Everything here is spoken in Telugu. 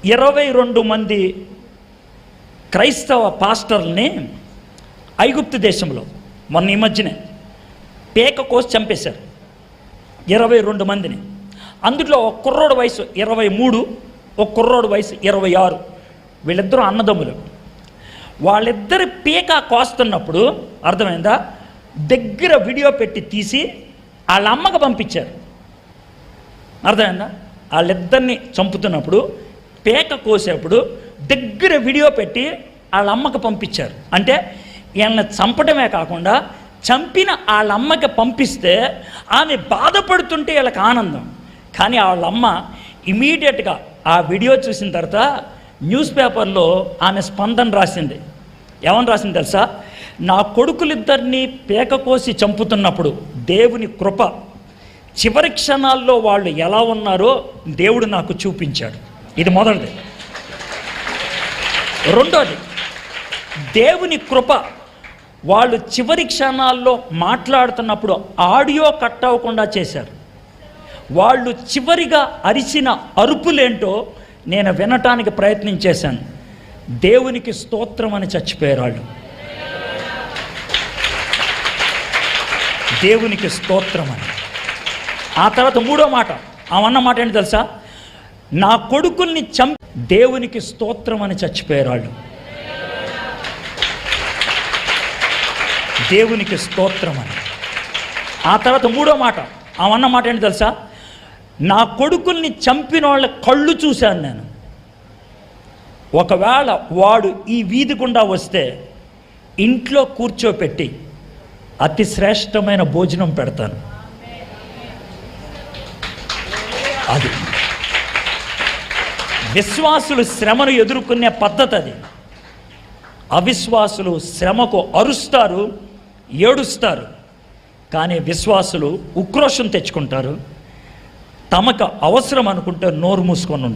22 మంది క్రైస్తవ పాస్టర్ని ఐగుప్తు దేశంలో మొన్న ఈ మధ్యనే పేక కోసి చంపేశారు 22 మందిని. అందులో ఒక కుర్రోడు వయసు 23, ఒక కుర్రోడు వయసు 26. వీళ్ళిద్దరూ అన్నదమ్ములు. వాళ్ళిద్దరు పీక కోస్తున్నప్పుడు అర్థమైందా, దగ్గర వీడియో పెట్టి తీసి వాళ్ళ అమ్మకు పంపించారు. అర్థమైందా, వాళ్ళిద్దరిని చంపుతున్నప్పుడు పీక కోసేప్పుడు దగ్గర వీడియో పెట్టి వాళ్ళ అమ్మకు పంపించారు. అంటే వీళ్ళని చంపడమే కాకుండా చంపిన వాళ్ళ అమ్మకి పంపిస్తే ఆమె బాధపడుతుంటే వీళ్ళకి ఆనందం. కానీ వాళ్ళ అమ్మ ఇమీడియట్గా ఆ వీడియో చూసిన తర్వాత న్యూస్ పేపర్లో ఆమె స్పందన రాసింది. ఏమని రాసింది తెలుసా? నా కొడుకులిద్దరినీ పేక కోసి చంపుతున్నప్పుడు దేవుని కృప, చివరి క్షణాల్లో వాళ్ళు ఎలా ఉన్నారో దేవుడు నాకు చూపించాడు. ఇది మొదటిది. రెండోది, దేవుని కృప, వాళ్ళు చివరి క్షణాల్లో మాట్లాడుతున్నప్పుడు ఆడియో కట్ అవ్వకుండా చేశారు. వాళ్ళు చివరిగా అరిచిన అరుపులేంటో నేను వినటానికి ప్రయత్నం చేశాను. దేవునికి స్తోత్రం అని చచ్చిపోయారు వాళ్ళు. దేవునికి స్తోత్రం అని. ఆ తర్వాత మూడో మాట, ఆమన్న మాట ఏంటి తెలుసా? నా కొడుకుల్ని దేవునికి స్తోత్రం అని చచ్చిపోయారు వాళ్ళు. దేవునికి స్తోత్రం అని. ఆ తర్వాత మూడో మాట, ఆమన్న మాట ఏంటి తెలుసా? నా కొడుకుల్ని చంపిన వాళ్ళ కళ్ళు చూశాను నేను. ఒకవేళ వాడు ఈ వీధి గుండా వస్తే ఇంట్లో కూర్చోపెట్టి అతి శ్రేష్టమైన భోజనం పెడతాను. అది విశ్వాసులు శ్రమను ఎదుర్కొనే పద్ధతి. అది అవిశ్వాసులు శ్రమకు అరుస్తారు, ఏడుస్తారు. కానీ విశ్వాసులు ఉక్రోషం తెచ్చుకుంటారు, తమకు అవసరం అనుకుంటే నోరు మూసుకొని ఉంటారు.